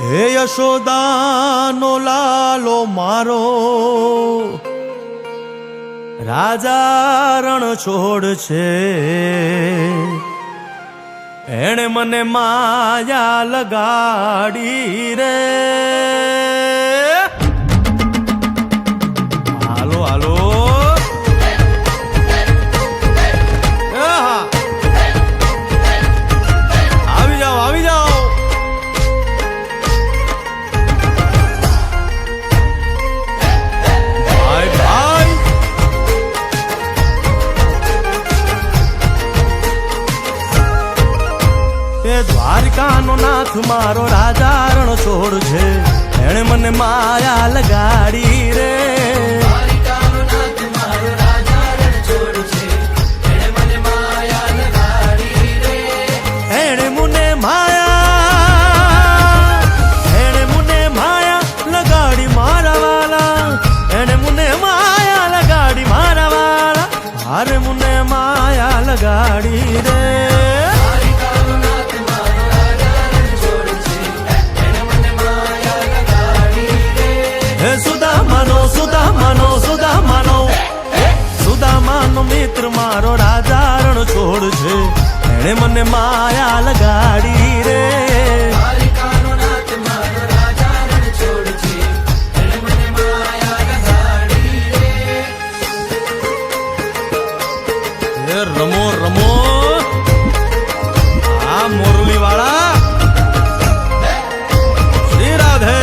હે યશોદાનો લાલો મારો રાજા રણ છોડ છે, એણે મને માયા લગાડી રે. હાલો હાલો આવી જાઓ આવી જાઓ. ભાઈ ભાઈ એ દ્વારકાનો નાથ મારો રાજા રણ છોડ છે, એણે મને માયા લગાડી રે. એણે મને માયા લગાડી મારા વાલા, એણે મને માયા લગાડી મારા વાલા, હારે મને માયા લગાડી રે. સુદામાનો મિત્ર મારો રાજા રણ છોડ છે, એણે મને માયા લગાડી રે. રમો રમો આ મોરલી વાળા શ્રી રાધે.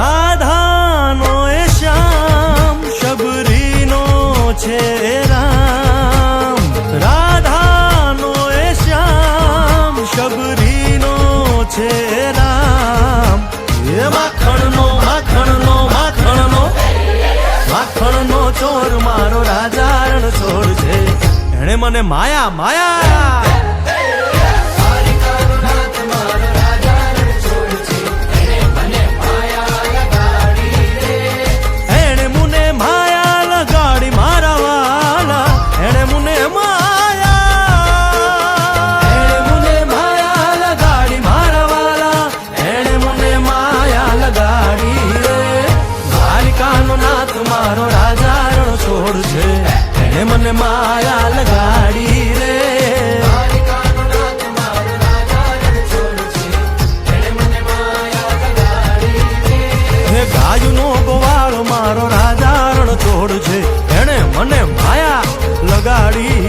રાધાનો એ શ્યામ શબરીનો છે રામ, રાધાનો એ શ્યામ શબરીનો છે રામ. એ માખણનો માખણનો માખણનો માખણનો ચોર મારો રાજા રણ છોડ છે, એણે મને માયા માયા. મારો રાજા રણ છોડ છે, એણે મને માયા લગાડી રે. હે ગાયનો ગોવાળ મારો રાજા રણ છોડ છે, એણે મને માયા લગાડી